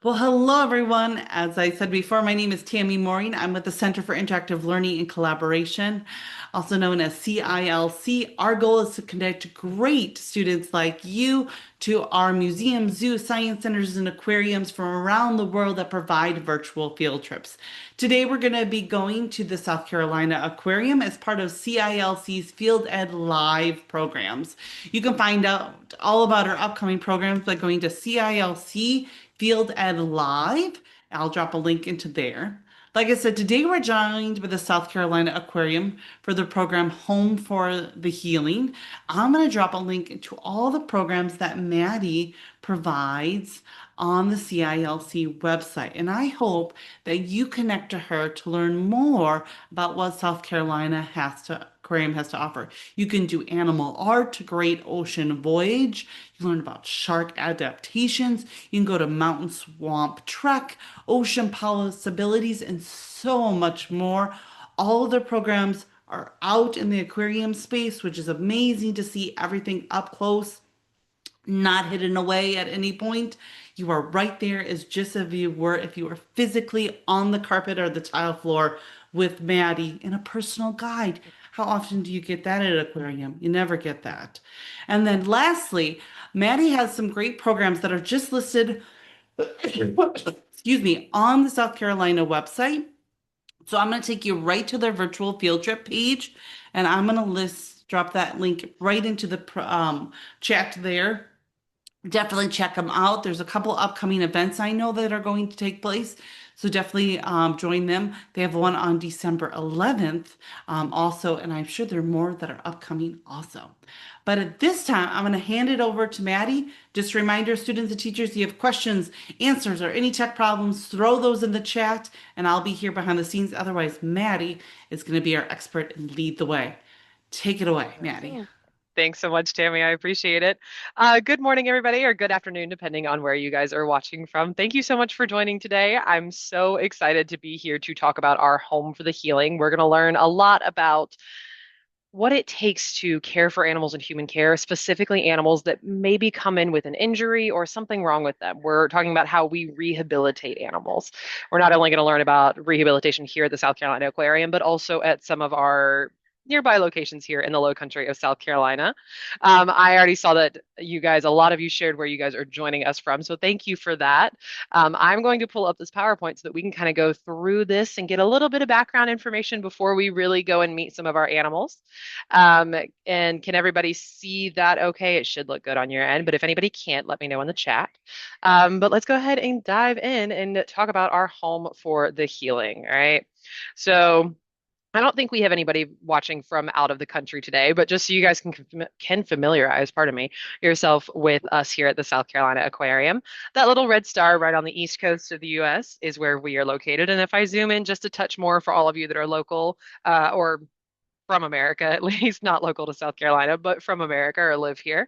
Well, hello everyone. As I said before, my name is Tammy Maureen. I'm with the Center for Interactive Learning and Collaboration, also known as CILC. Our goal is to connect great students like you to our museums, zoos, science centers, and aquariums from around the world that provide virtual field trips. Today, we're going to be going to the South Carolina Aquarium as part of CILC's Field Ed Live programs. You can find out all about our upcoming programs by going to CILC Field Ed Live. I'll drop a link into there. Like I said, today we're joined by the South Carolina Aquarium for the program Home for the Healing. I'm going to drop a link to all the programs that Maddie provides on the CILC website. And I hope that you connect to her to learn more about what South Carolina Aquarium has to offer. You can do animal art, Great Ocean Voyage. You learn about shark adaptations. You can go to Mountain Swamp Trek, Ocean Possibilities, and so much more. All of the programs are out in the aquarium space, which is amazing to see everything up close, not hidden away at any point. You are right there as just if you were physically on the carpet or the tile floor with Maddie in a personal guide. How often do you get that at an aquarium? You never get that. And then lastly, Maddie has some great programs that are just listed, excuse me, on the South Carolina website. So I'm going to take you right to their virtual field trip page, and I'm going to drop that link right into the chat there. Definitely check them out. There's a couple upcoming events I know that are going to take place. So definitely join them. They have one on December 11th also, and I'm sure there are more that are upcoming also. But at this time, I'm going to hand it over to Maddie. Just a reminder, students and teachers, if you have questions, answers, or any tech problems, throw those in the chat, and I'll be here behind the scenes. Otherwise, Maddie is going to be our expert and lead the way. Take it away, Maddie. Oh, thanks so much, Tammy. I appreciate it. Good morning, everybody, or good afternoon, depending on where you guys are watching from. Thank you so much for joining today. I'm so excited to be here to talk about our Home for the Healing. We're going to learn a lot about what it takes to care for animals in human care, specifically animals that maybe come in with an injury or something wrong with them. We're talking about how we rehabilitate animals. We're not only going to learn about rehabilitation here at the South Carolina Aquarium, but also at some of our nearby locations here in the low country of South Carolina. I already saw that you guys, a lot of you shared where you guys are joining us from. So thank you for that. I'm going to pull up this PowerPoint so that we can kind of go through this and get a little bit of background information before we really go and meet some of our animals. Um, and can everybody see that okay? It should look good on your end, but if anybody can't, let me know in the chat. But let's go ahead and dive in and talk about our home for the healing, all right? So I don't think we have anybody watching from out of the country today, but just so you guys can familiarize, pardon me, yourself with us here at the South Carolina Aquarium. That little red star right on the east coast of the U.S. is where we are located. And if I zoom in just a touch more for all of you that are local or from America, at least not local to South Carolina, but from America or live here.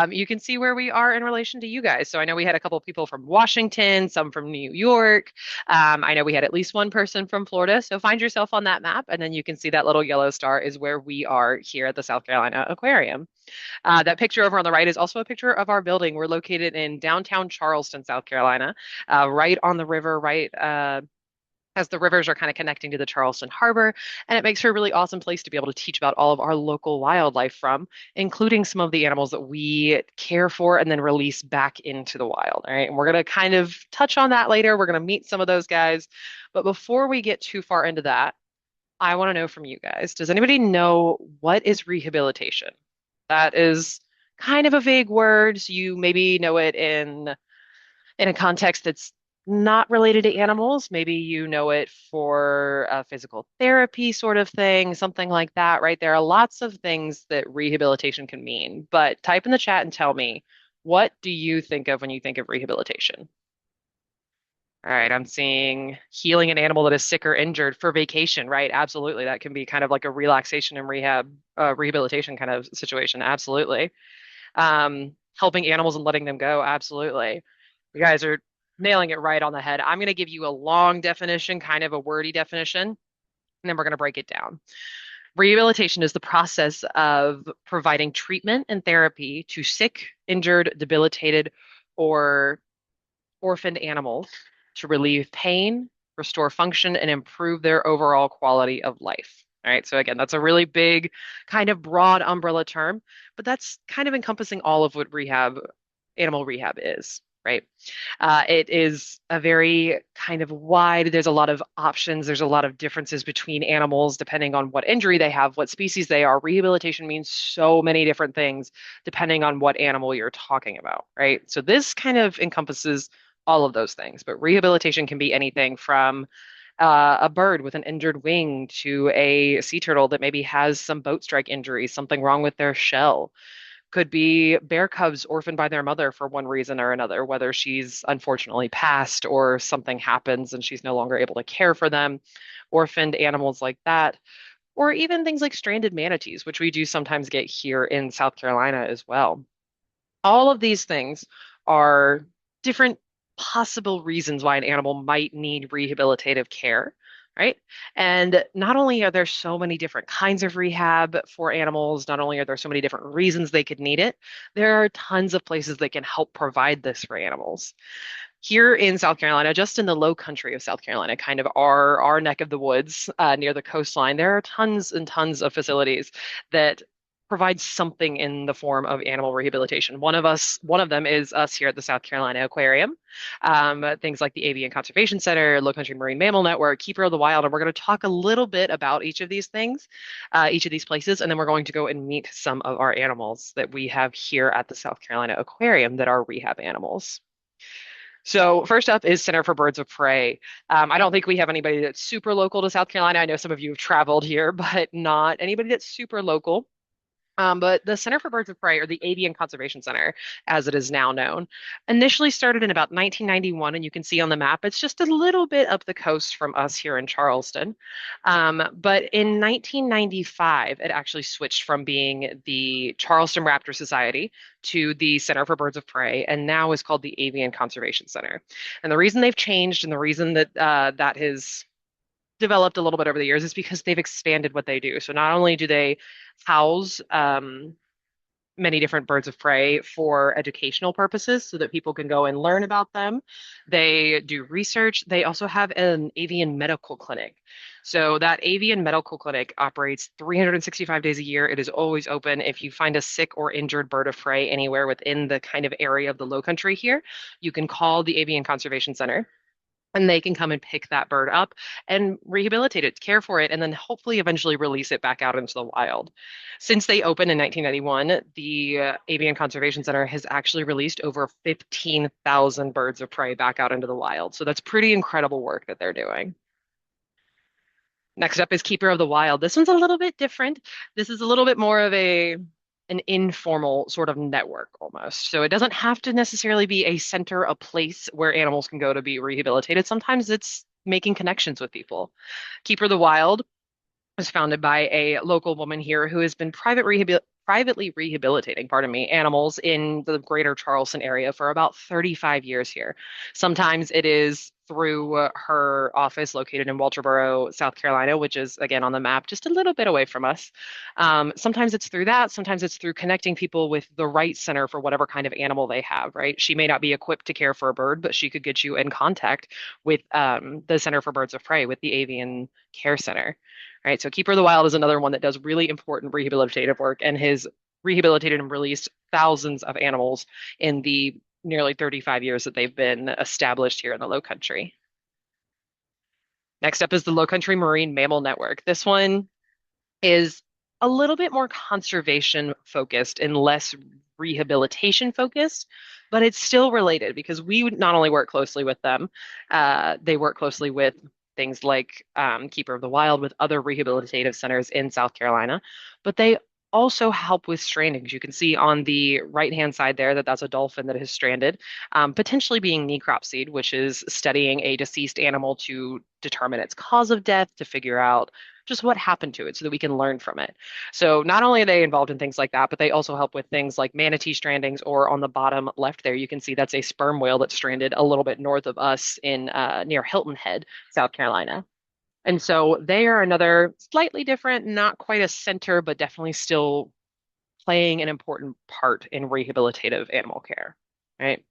You can see where we are in relation to you guys. So I know we had a couple of people from Washington, some from New York. I know we had at least one person from Florida. So find yourself on that map, and then you can see that little yellow star is where we are here at the South Carolina Aquarium. That picture over on the right is also a picture of our building. We're located in downtown Charleston, South Carolina, right on the river, right as the rivers are kind of connecting to the Charleston Harbor, and it makes for a really awesome place to be able to teach about all of our local wildlife from, including some of the animals that we care for and then release back into the wild. All right. And we're going to kind of touch on that later. We're going to meet some of those guys. But before we get too far into that, I want to know from you guys, does anybody know what is rehabilitation? That is kind of a vague word. So you maybe know it in a context that's not related to animals. Maybe you know it for a physical therapy sort of thing, something like that, right? There are lots of things that rehabilitation can mean, but type in the chat and tell me, what do you think of when you think of rehabilitation? All right, I'm seeing healing an animal that is sick or injured for vacation, right? Absolutely. That can be kind of like a relaxation and rehabilitation kind of situation. Absolutely. Helping animals and letting them go. Absolutely. You guys are nailing it right on the head. I'm going to give you a long definition, kind of a wordy definition, and then we're going to break it down. Rehabilitation is the process of providing treatment and therapy to sick, injured, debilitated, or orphaned animals to relieve pain, restore function, and improve their overall quality of life. All right, so again, that's a really big, kind of broad umbrella term, but that's kind of encompassing all of what animal rehab is, right? It is a very kind of wide, there's a lot of options, there's a lot of differences between animals depending on what injury they have, what species they are. Rehabilitation means so many different things depending on what animal you're talking about, right? So this kind of encompasses all of those things, but rehabilitation can be anything from a bird with an injured wing to a sea turtle that maybe has some boat strike injury, something wrong with their shell. Could be bear cubs orphaned by their mother for one reason or another, whether she's unfortunately passed or something happens and she's no longer able to care for them. Orphaned animals like that, or even things like stranded manatees, which we do sometimes get here in South Carolina as well. All of these things are different possible reasons why an animal might need rehabilitative care, right? And not only are there so many different kinds of rehab for animals, not only are there so many different reasons they could need it, there are tons of places that can help provide this for animals. Here in South Carolina, just in the low country of South Carolina, kind of our neck of the woods near the coastline, there are tons and tons of facilities that provide something in the form of animal rehabilitation. One of them is us here at the South Carolina Aquarium. Things like the Avian Conservation Center, Low Country Marine Mammal Network, Keeper of the Wild, and we're going to talk a little bit about each of these things, each of these places, and then we're going to go and meet some of our animals that we have here at the South Carolina Aquarium that are rehab animals. So first up is Center for Birds of Prey. I don't think we have anybody that's super local to South Carolina. I know some of you have traveled here, but not anybody that's super local. But the Center for Birds of Prey, or the Avian Conservation Center, as it is now known, initially started in about 1991, and you can see on the map it's just a little bit up the coast from us here in Charleston. But in 1995, it actually switched from being the Charleston Raptor Society to the Center for Birds of Prey, and now is called the Avian Conservation Center. And the reason they've changed, and the reason that that has developed a little bit over the years, is because they've expanded what they do. So not only do they house many different birds of prey for educational purposes so that people can go and learn about them, they do research. They also have an avian medical clinic. So that avian medical clinic operates 365 days a year. It is always open. If you find a sick or injured bird of prey anywhere within the kind of area of the low country here, you can call the Avian Conservation Center and they can come and pick that bird up and rehabilitate it, care for it, and then hopefully eventually release it back out into the wild. Since they opened in 1991, the Avian Conservation Center has actually released over 15,000 birds of prey back out into the wild. So that's pretty incredible work that they're doing. Next up is Keeper of the Wild. This one's a little bit different. This is a little bit more of an informal sort of network almost. So it doesn't have to necessarily be a center, a place where animals can go to be rehabilitated. Sometimes it's making connections with people. Keeper of the Wild was founded by a local woman here who has been privately rehabilitating, pardon me, animals in the greater Charleston area for about 35 years here. Sometimes it is through her office located in Walterboro, South Carolina, which is again on the map just a little bit away from us. Sometimes it's through that. Sometimes it's through connecting people with the right center for whatever kind of animal they have, right? She may not be equipped to care for a bird, but she could get you in contact with the Center for Birds of Prey, with the Avian Care Center. Right, so Keeper of the Wild is another one that does really important rehabilitative work and has rehabilitated and released thousands of animals in the nearly 35 years that they've been established here in the Low Country. Next up is the Low Country Marine Mammal Network. This one is a little bit more conservation focused and less rehabilitation focused, but it's still related because we would not only work closely with them, they work closely with things like Keeper of the Wild, with other rehabilitative centers in South Carolina, but they also help with strandings. You can see on the right-hand side there that that's a dolphin that is stranded, potentially being necropsied, which is studying a deceased animal to determine its cause of death, to figure out just what happened to it so that we can learn from it. So not only are they involved in things like that, but they also help with things like manatee strandings, or on the bottom left there, you can see that's a sperm whale that's stranded a little bit north of us in near Hilton Head, South Carolina. And so they are another slightly different, not quite a center, but definitely still playing an important part in rehabilitative animal care, right?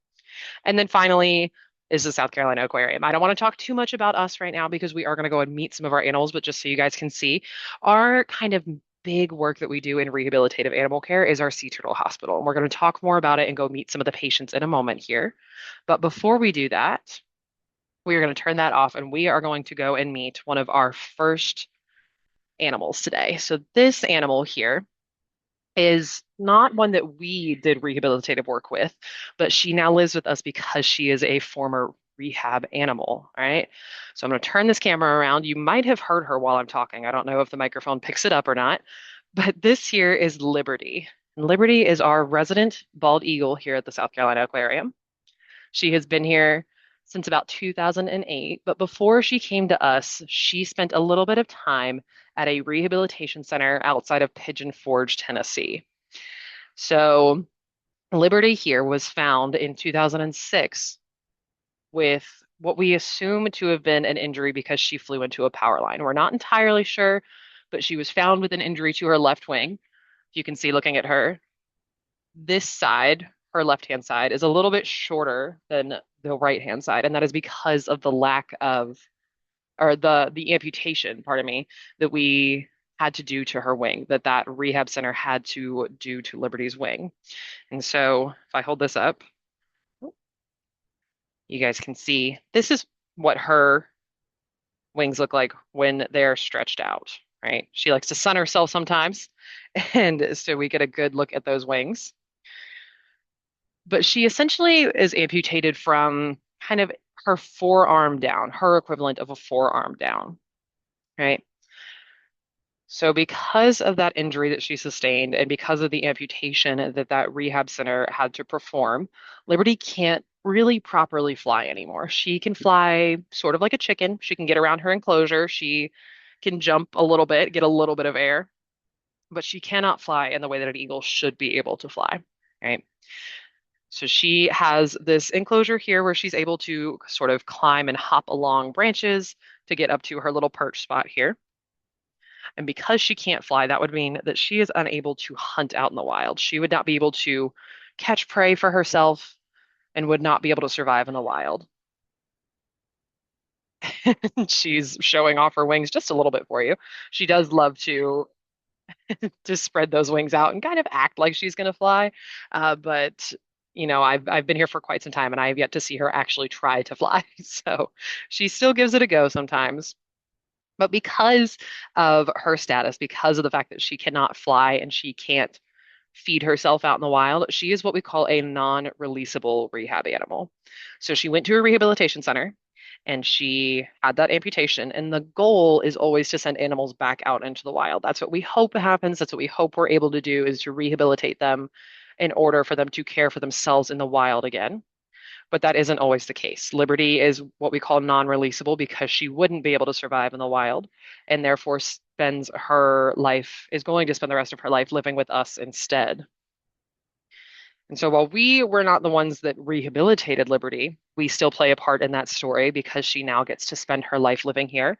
And then finally, is the South Carolina Aquarium. I don't want to talk too much about us right now because we are going to go and meet some of our animals, but just so you guys can see, our kind of big work that we do in rehabilitative animal care is our sea turtle hospital. And we're going to talk more about it and go meet some of the patients in a moment here. But before we do that, we are going to turn that off and we are going to go and meet one of our first animals today. So this animal here is not one that we did rehabilitative work with, but she now lives with us because she is a former rehab animal. All right. So I'm going to turn this camera around. You might have heard her while I'm talking. I don't know if the microphone picks it up or not, but this here is Liberty. And Liberty is our resident bald eagle here at the South Carolina Aquarium. She has been here since about 2008, but before she came to us, she spent a little bit of time at a rehabilitation center outside of Pigeon Forge, Tennessee. So Liberty here was found in 2006 with what we assume to have been an injury because she flew into a power line. We're not entirely sure, but she was found with an injury to her left wing. You can see looking at her, this side, her left-hand side, is a little bit shorter than the right-hand side, and that is because of the lack of, or the amputation, pardon me, that we had to do to her wing, that rehab center had to do to Liberty's wing. And so if I hold this up, you guys can see this is what her wings look like when they're stretched out, right? She likes to sun herself sometimes, and so we get a good look at those wings. But she essentially is amputated from kind of her forearm down, her equivalent of a forearm down, right? So, because of that injury that she sustained and because of the amputation that rehab center had to perform, Liberty can't really properly fly anymore. She can fly sort of like a chicken. She can get around her enclosure. She can jump a little bit, get a little bit of air, but she cannot fly in the way that an eagle should be able to fly, right? So she has this enclosure here where she's able to sort of climb and hop along branches to get up to her little perch spot here. And because she can't fly, that would mean that she is unable to hunt out in the wild. She would not be able to catch prey for herself and would not be able to survive in the wild. She's showing off her wings just a little bit for you. She does love to spread those wings out and kind of act like she's going to fly. But I've been here for quite some time and I have yet to see her actually try to fly. So she still gives it a go sometimes. But because of her status, because of the fact that she cannot fly and she can't feed herself out in the wild, she is what we call a non-releasable rehab animal. So she went to a rehabilitation center and she had that amputation. And the goal is always to send animals back out into the wild. That's what we hope happens. That's what we hope we're able to do is to rehabilitate them in order for them to care for themselves in the wild again. But that isn't always the case. Liberty is what we call non-releasable because she wouldn't be able to survive in the wild and therefore is going to spend the rest of her life living with us instead. And so while we were not the ones that rehabilitated Liberty, we still play a part in that story because she now gets to spend her life living here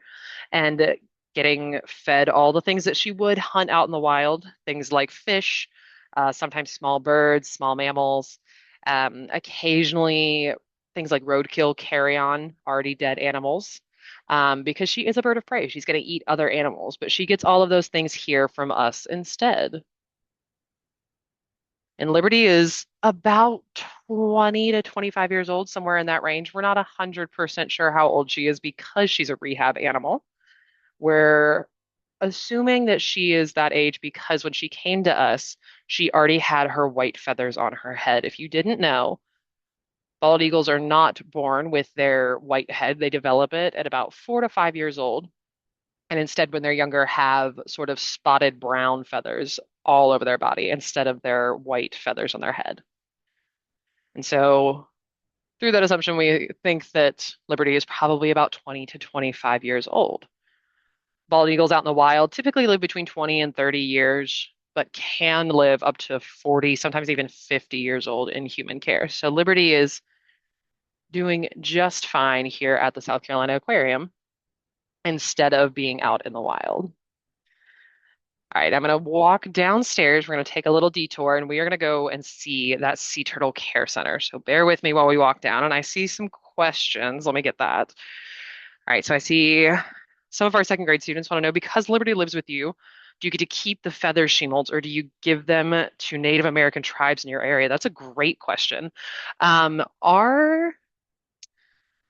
and getting fed all the things that she would hunt out in the wild, things like fish, sometimes small birds, small mammals, occasionally things like roadkill, carrion, already dead animals. Because she is a bird of prey. She's going to eat other animals, but she gets all of those things here from us instead. And Liberty is about 20 to 25 years old, somewhere in that range. We're not 100% sure how old she is because she's a rehab animal. We're assuming that she is that age because when she came to us, she already had her white feathers on her head. If you didn't know, bald eagles are not born with their white head. They develop it at about 4 to 5 years old. And instead, when they're younger, have sort of spotted brown feathers all over their body instead of their white feathers on their head. And so, through that assumption, we think that Liberty is probably about 20 to 25 years old. Bald eagles out in the wild typically live between 20 and 30 years, but can live up to 40, sometimes even 50 years old in human care. So Liberty is doing just fine here at the South Carolina Aquarium instead of being out in the wild. All right, I'm going to walk downstairs. We're going to take a little detour and we are going to go and see that sea turtle care center. So bear with me while we walk down. And I see some questions. Let me get that. All right, so I see some of our second grade students want to know, because Liberty lives with you, do you get to keep the feather shingles or do you give them to Native American tribes in your area? That's a great question. Our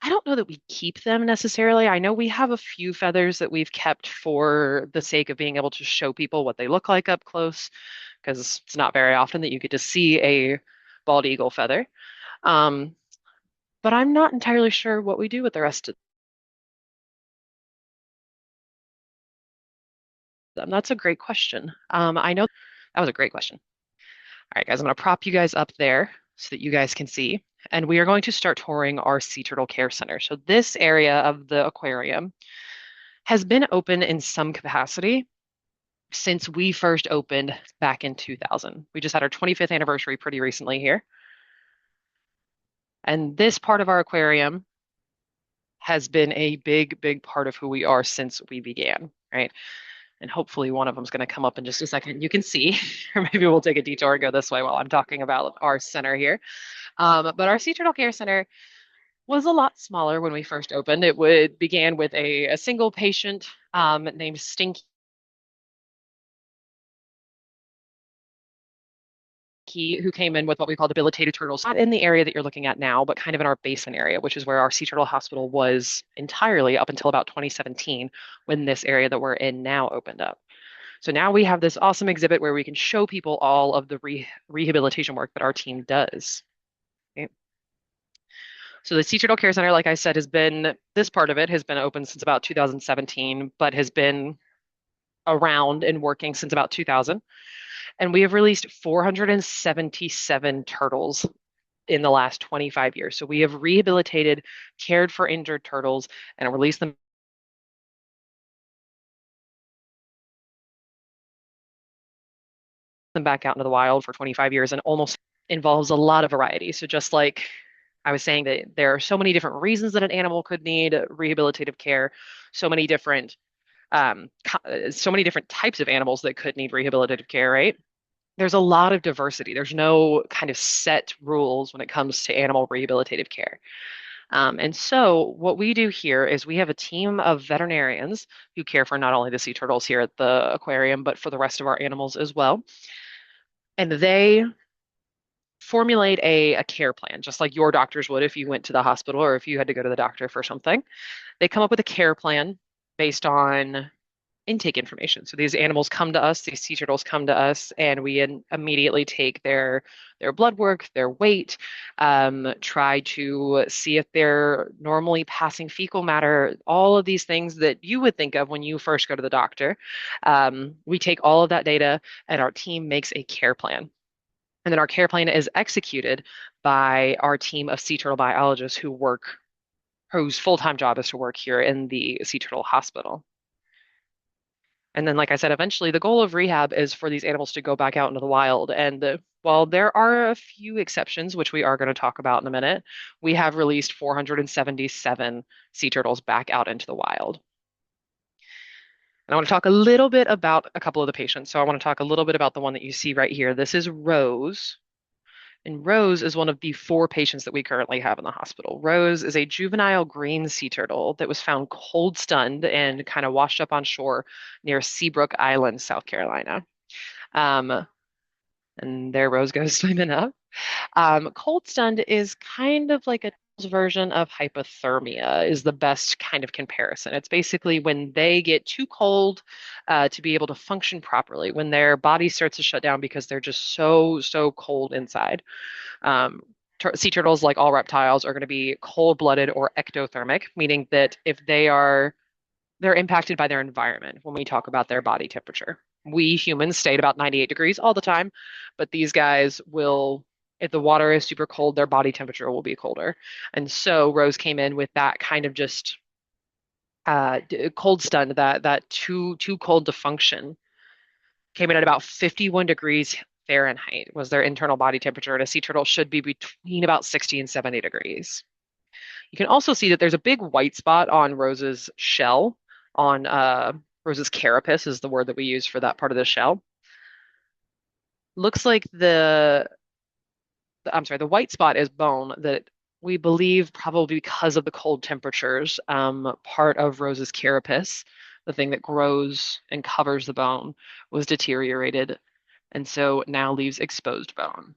I don't know that we keep them necessarily. I know we have a few feathers that we've kept for the sake of being able to show people what they look like up close, because it's not very often that you get to see a bald eagle feather. Um, but I'm not entirely sure what we do with the rest of them. That's a great question. I know that was a great question. All right, guys, I'm going to prop you guys up there so that you guys can see. And we are going to start touring our Sea Turtle Care Center. So this area of the aquarium has been open in some capacity since we first opened back in 2000. We just had our 25th anniversary pretty recently here. And this part of our aquarium has been a big, big part of who we are since we began, right? And hopefully one of them is going to come up in just a second. You can see, or maybe we'll take a detour and go this way while I'm talking about our center here. But our Sea Turtle Care Center was a lot smaller when we first opened. It would began with a single patient named Stinky, who came in with what we call debilitated turtles, not in the area that you're looking at now, but kind of in our basin area, which is where our Sea Turtle Hospital was entirely up until about 2017 when this area that we're in now opened up. So now we have this awesome exhibit where we can show people all of the rehabilitation work that our team does. Okay. So the Sea Turtle Care Center, like I said, this part of it has been open since about 2017, but has been around and working since about 2000. And we have released 477 turtles in the last 25 years. So we have rehabilitated, cared for injured turtles, and released them back out into the wild for 25 years, and almost involves a lot of variety. So just like I was saying, that there are so many different reasons that an animal could need rehabilitative care, so many different so many different types of animals that could need rehabilitative care, right? There's a lot of diversity. There's no kind of set rules when it comes to animal rehabilitative care. And so, what we do here is we have a team of veterinarians who care for not only the sea turtles here at the aquarium, but for the rest of our animals as well. And they formulate a care plan, just like your doctors would if you went to the hospital or if you had to go to the doctor for something. They come up with a care plan based on intake information. So these animals come to us, these sea turtles come to us, and we immediately take their blood work, their weight, try to see if they're normally passing fecal matter, all of these things that you would think of when you first go to the doctor. We take all of that data, and our team makes a care plan. And then our care plan is executed by our team of sea turtle biologists whose full-time job is to work here in the Sea Turtle Hospital. And then, like I said, eventually the goal of rehab is for these animals to go back out into the wild. And while there are a few exceptions, which we are going to talk about in a minute, we have released 477 sea turtles back out into the wild. And I want to talk a little bit about a couple of the patients. So I want to talk a little bit about the one that you see right here. This is Rose. And Rose is one of the four patients that we currently have in the hospital. Rose is a juvenile green sea turtle that was found cold stunned and kind of washed up on shore near Seabrook Island, South Carolina. Um, and there Rose goes swimming up. Cold stunned is kind of like a version of hypothermia, is the best kind of comparison. It's basically when they get too cold to be able to function properly, when their body starts to shut down because they're just so cold inside. Um, Sea turtles, like all reptiles, are going to be cold-blooded or ectothermic, meaning that if they're impacted by their environment when we talk about their body temperature. We humans stay at about 98 degrees all the time, but these guys will, if the water is super cold, their body temperature will be colder. And so Rose came in with that kind of just cold stun, that too cold to function. Came in at about 51 degrees Fahrenheit was their internal body temperature, and a sea turtle should be between about 60 and 70 degrees. You can also see that there's a big white spot on Rose's shell, on Rose's carapace is the word that we use for that part of the shell. Looks like I'm sorry, the white spot is bone that We believe probably because of the cold temperatures, part of Rose's carapace, the thing that grows and covers the bone, was deteriorated, and so now leaves exposed bone.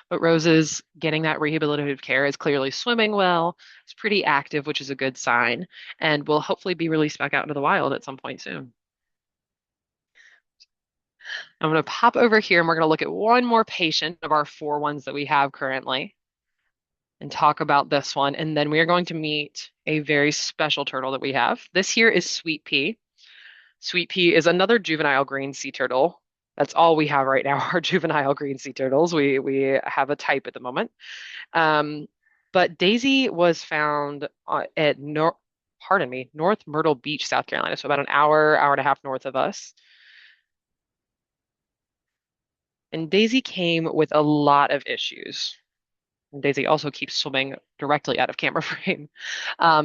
But Rose is getting that rehabilitative care, is clearly swimming well, is pretty active, which is a good sign, and will hopefully be released back out into the wild at some point soon. I'm going to pop over here and we're going to look at one more patient of our four ones that we have currently and talk about this one. And then we are going to meet a very special turtle that we have. This here is Sweet Pea. Sweet Pea is another juvenile green sea turtle. That's all we have right now are juvenile green sea turtles. We have a type at the moment. Um, but Daisy was found at North Myrtle Beach, South Carolina, so about an hour and a half north of us. And Daisy came with a lot of issues. And Daisy also keeps swimming directly out of camera frame.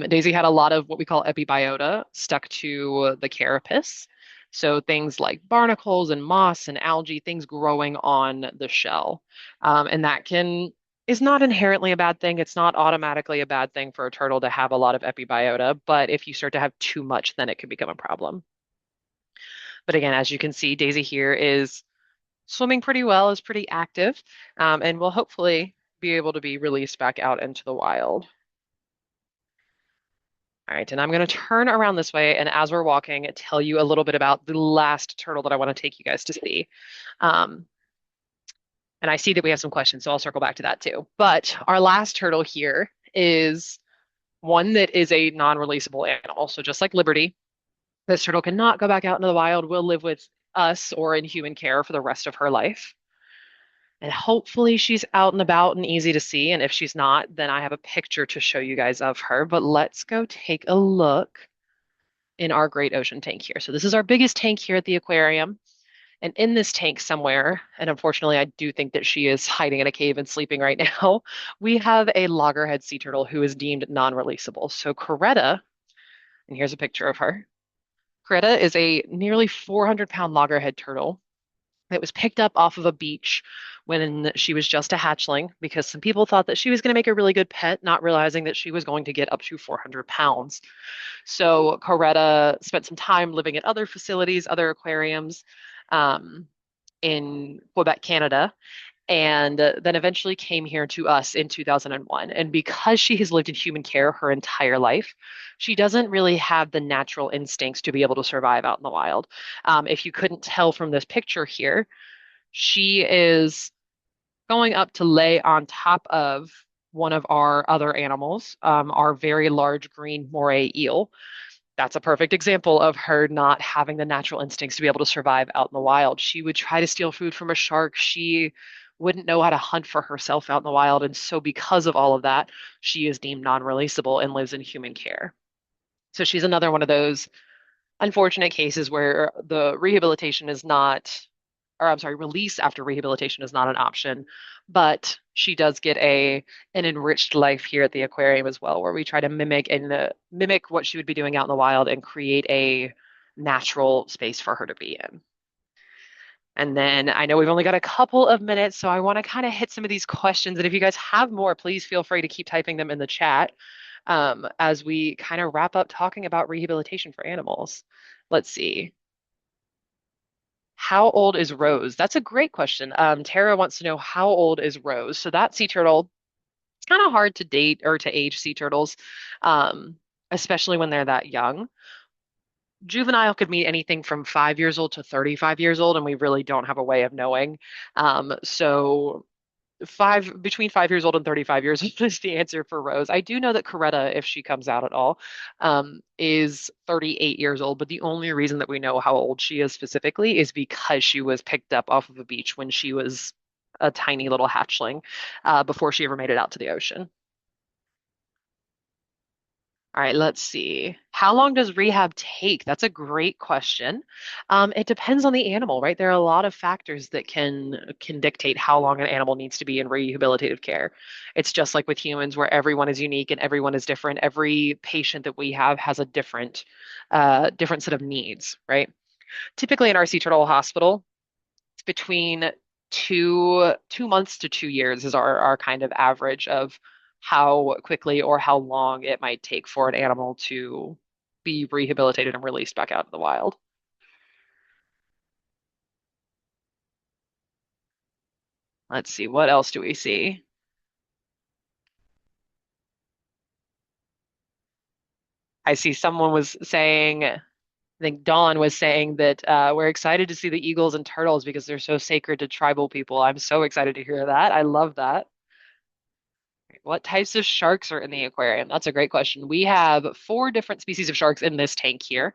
Daisy had a lot of what we call epibiota stuck to the carapace. So things like barnacles and moss and algae, things growing on the shell. And that can is not inherently a bad thing. It's not automatically a bad thing for a turtle to have a lot of epibiota, but if you start to have too much, then it can become a problem. But again, as you can see, Daisy here is swimming pretty well, is pretty active, and will hopefully be able to be released back out into the wild. All right, and I'm going to turn around this way, and as we're walking, tell you a little bit about the last turtle that I want to take you guys to see. Um, and I see that we have some questions, so I'll circle back to that too. But our last turtle here is one that is a non-releasable animal. So just like Liberty, this turtle cannot go back out into the wild, will live with us or in human care for the rest of her life. And hopefully she's out and about and easy to see. And if she's not, then I have a picture to show you guys of her. But let's go take a look in our great ocean tank here. So this is our biggest tank here at the aquarium. And in this tank somewhere, and unfortunately I do think that she is hiding in a cave and sleeping right now, we have a loggerhead sea turtle who is deemed non-releasable. So Coretta, and here's a picture of her. Coretta is a nearly 400-pound loggerhead turtle that was picked up off of a beach when she was just a hatchling because some people thought that she was going to make a really good pet, not realizing that she was going to get up to 400 pounds. So Coretta spent some time living at other facilities, other aquariums um, in Quebec, Canada, and then eventually came here to us in 2001. And because she has lived in human care her entire life, she doesn't really have the natural instincts to be able to survive out in the wild. If you couldn't tell from this picture here, she is going up to lay on top of one of our other animals, our very large green moray eel. That's a perfect example of her not having the natural instincts to be able to survive out in the wild. She would try to steal food from a shark. She wouldn't know how to hunt for herself out in the wild. And so, because of all of that, she is deemed non-releasable and lives in human care. So, she's another one of those unfortunate cases where the rehabilitation is not, or I'm sorry, release after rehabilitation is not an option, but she does get an enriched life here at the aquarium as well, where we try to mimic what she would be doing out in the wild and create a natural space for her to be in. And then I know we've only got a couple of minutes, so I want to kind of hit some of these questions. And if you guys have more, please feel free to keep typing them in the chat as we kind of wrap up talking about rehabilitation for animals. Let's see. How old is Rose? That's a great question. Tara wants to know how old is Rose? So that sea turtle, it's kind of hard to date or to age sea turtles, um, especially when they're that young. Juvenile could mean anything from 5 years old to 35 years old, and we really don't have a way of knowing. So between 5 years old and 35 years old is the answer for Rose. I do know that Coretta, if she comes out at all, is 38 years old, but the only reason that we know how old she is specifically is because she was picked up off of a beach when she was a tiny little hatchling, before she ever made it out to the ocean. All right, let's see. How long does rehab take? That's a great question. It depends on the animal, right? There are a lot of factors that can dictate how long an animal needs to be in rehabilitative care. It's just like with humans, where everyone is unique and everyone is different. Every patient that we have has a different set of needs, right? Typically in our sea turtle hospital, it's between 2 months to 2 years is our kind of average of how quickly or how long it might take for an animal to be rehabilitated and released back out in the wild. Let's see, what else do we see? I see someone was saying, I think Dawn was saying that we're excited to see the eagles and turtles because they're so sacred to tribal people. I'm so excited to hear that. I love that. What types of sharks are in the aquarium? That's a great question. We have four different species of sharks in this tank here.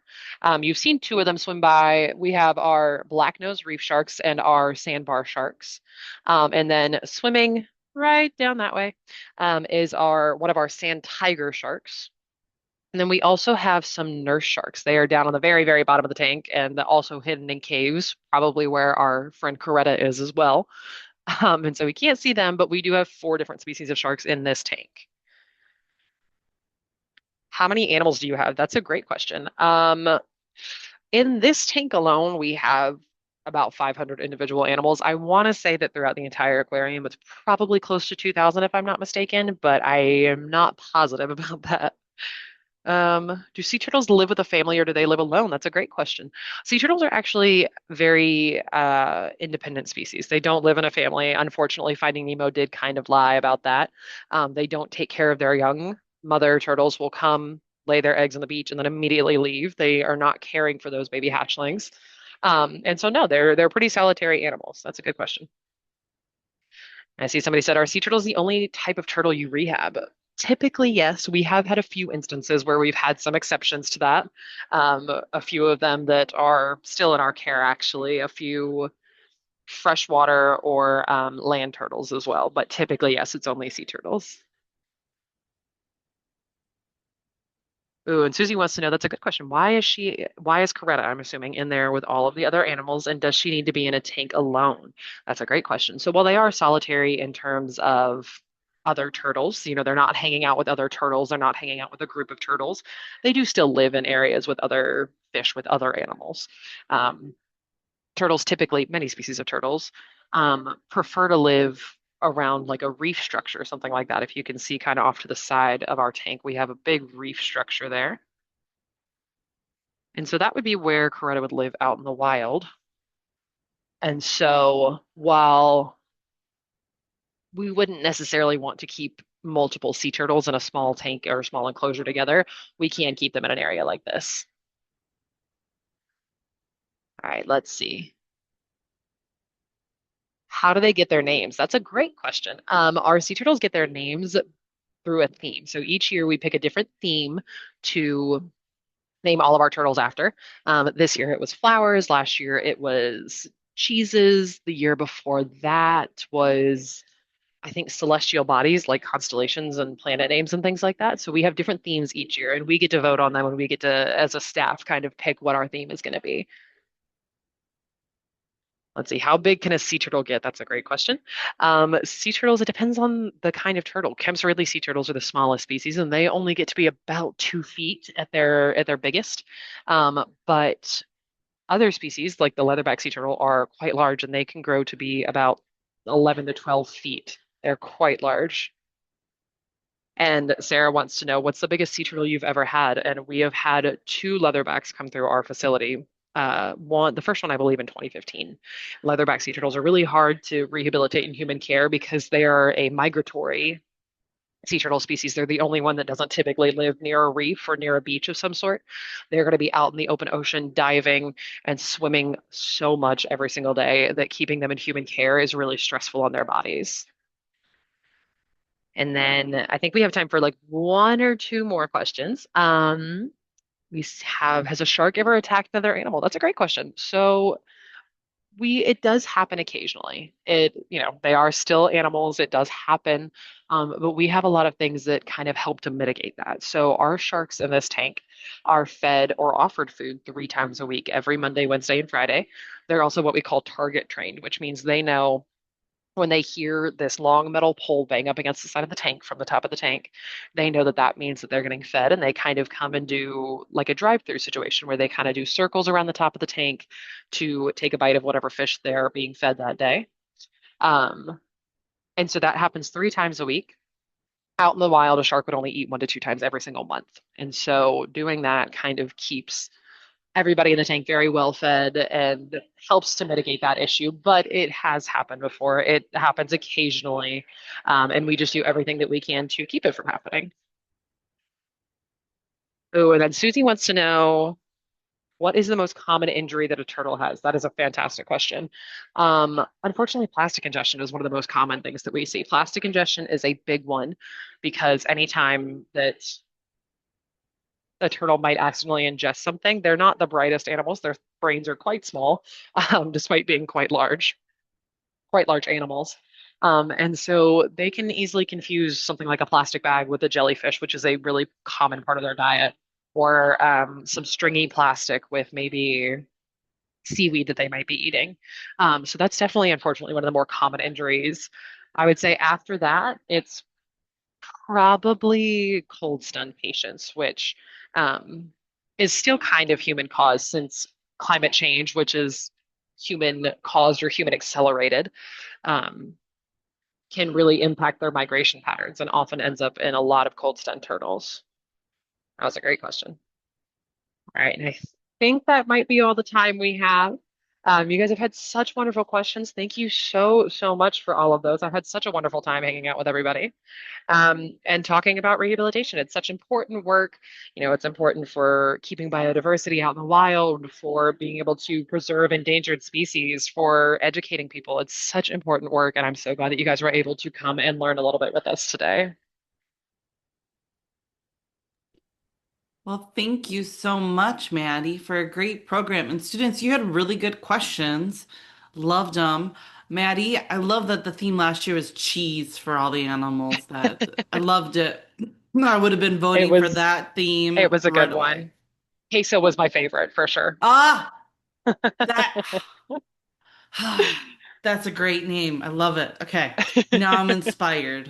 You've seen two of them swim by. We have our black-nosed reef sharks and our sandbar sharks. And then swimming right down that way is our one of our sand tiger sharks. And then we also have some nurse sharks. They are down on the very, very bottom of the tank and also hidden in caves, probably where our friend Coretta is as well. And so we can't see them, but we do have four different species of sharks in this tank. How many animals do you have? That's a great question. In this tank alone, we have about 500 individual animals. I want to say that throughout the entire aquarium, it's probably close to 2,000 if I'm not mistaken, but I am not positive about that. Do sea turtles live with a family or do they live alone? That's a great question. Sea turtles are actually very independent species. They don't live in a family. Unfortunately, Finding Nemo did kind of lie about that. They don't take care of their young. Mother turtles will come, lay their eggs on the beach, and then immediately leave. They are not caring for those baby hatchlings. And so no, they're pretty solitary animals. That's a good question. I see somebody said, are sea turtles the only type of turtle you rehab? Typically, yes. We have had a few instances where we've had some exceptions to that. A few of them that are still in our care, actually, a few freshwater or land turtles as well. But typically, yes, it's only sea turtles. Ooh, and Susie wants to know, that's a good question. Why is Coretta, I'm assuming, in there with all of the other animals, and does she need to be in a tank alone? That's a great question. So while they are solitary in terms of other turtles, they're not hanging out with other turtles, they're not hanging out with a group of turtles, they do still live in areas with other fish, with other animals. Um, Turtles typically, many species of turtles, prefer to live around like a reef structure, something like that. If you can see kind of off to the side of our tank, we have a big reef structure there. And so that would be where Coretta would live out in the wild. And so while we wouldn't necessarily want to keep multiple sea turtles in a small tank or a small enclosure together, we can keep them in an area like this. All right, let's see. How do they get their names? That's a great question. Our sea turtles get their names through a theme. So each year we pick a different theme to name all of our turtles after. This year it was flowers. Last year it was cheeses. The year before that was, I think, celestial bodies like constellations and planet names and things like that. So we have different themes each year, and we get to vote on them, and we get to, as a staff, kind of pick what our theme is going to be. Let's see, how big can a sea turtle get? That's a great question. Sea turtles, it depends on the kind of turtle. Kemp's Ridley sea turtles are the smallest species, and they only get to be about 2 feet at their biggest. But other species, like the leatherback sea turtle, are quite large, and they can grow to be about 11 to 12 feet. They're quite large. And Sarah wants to know, what's the biggest sea turtle you've ever had? And we have had two leatherbacks come through our facility. The first one, I believe, in 2015. Leatherback sea turtles are really hard to rehabilitate in human care because they are a migratory sea turtle species. They're the only one that doesn't typically live near a reef or near a beach of some sort. They're going to be out in the open ocean diving and swimming so much every single day that keeping them in human care is really stressful on their bodies. And then I think we have time for like one or two more questions. Has a shark ever attacked another animal? That's a great question. So it does happen occasionally. They are still animals. It does happen. But we have a lot of things that kind of help to mitigate that. So our sharks in this tank are fed or offered food 3 times a week, every Monday, Wednesday, and Friday. They're also what we call target trained, which means they know when they hear this long metal pole bang up against the side of the tank from the top of the tank, they know that that means that they're getting fed, and they kind of come and do like a drive-through situation where they kind of do circles around the top of the tank to take a bite of whatever fish they're being fed that day. Um, and so that happens 3 times a week. Out in the wild, a shark would only eat 1 to 2 times every single month. And so doing that kind of keeps everybody in the tank very well fed and helps to mitigate that issue. But it has happened before. It happens occasionally. And we just do everything that we can to keep it from happening. Oh, and then Susie wants to know, what is the most common injury that a turtle has? That is a fantastic question. Unfortunately, plastic ingestion is one of the most common things that we see. Plastic ingestion is a big one because anytime that a turtle might accidentally ingest something, they're not the brightest animals. Their brains are quite small, despite being quite large animals. And so they can easily confuse something like a plastic bag with a jellyfish, which is a really common part of their diet, or some stringy plastic with maybe seaweed that they might be eating. So that's definitely, unfortunately, one of the more common injuries. I would say after that, it's probably cold stun patients, which um, is still kind of human caused since climate change, which is human caused or human accelerated, um, can really impact their migration patterns and often ends up in a lot of cold stun turtles. That was a great question. All right, and I think that might be all the time we have. You guys have had such wonderful questions. Thank you so much for all of those. I've had such a wonderful time hanging out with everybody, and talking about rehabilitation. It's such important work. It's important for keeping biodiversity out in the wild, for being able to preserve endangered species, for educating people. It's such important work, and I'm so glad that you guys were able to come and learn a little bit with us today. Well, thank you so much, Maddie, for a great program. And students, you had really good questions. Loved them. Maddie, I love that the theme last year was cheese for all the animals. That I loved it. I would have been It voting for was that it theme was a right good away. one. Queso was my favorite for sure. Ah, that that's a great name. I love it. Okay. Now I'm inspired.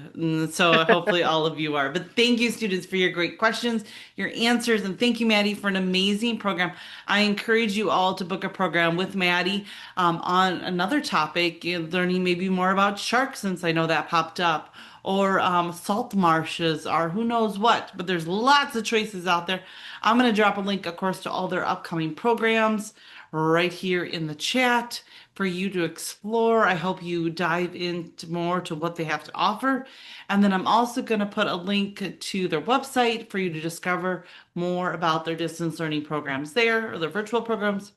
So hopefully all of you are. But thank you, students, for your great questions, your answers, and thank you, Maddie, for an amazing program. I encourage you all to book a program with Maddie on another topic, learning maybe more about sharks, since I know that popped up, or salt marshes, or who knows what. But there's lots of choices out there. I'm going to drop a link, of course, to all their upcoming programs right here in the chat for you to explore. I hope you dive into more to what they have to offer. And then I'm also going to put a link to their website for you to discover more about their distance learning programs there, or their virtual programs.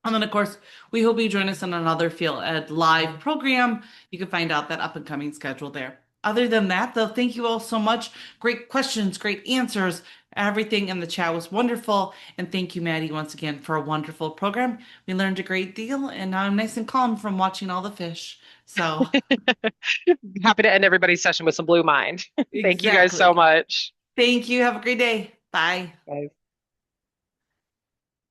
And then, of course, we hope you join us on another Feel Ed live program. You can find out that up and coming schedule there. Other than that, though, thank you all so much. Great questions, great answers. Everything in the chat was wonderful. And thank you, Maddie, once again for a wonderful program. We learned a great deal, and now I'm nice and calm from watching all the fish. So, Happy to end everybody's session with some blue mind. Thank you guys so exactly. much. Thank you. Have a great day. Bye. Bye.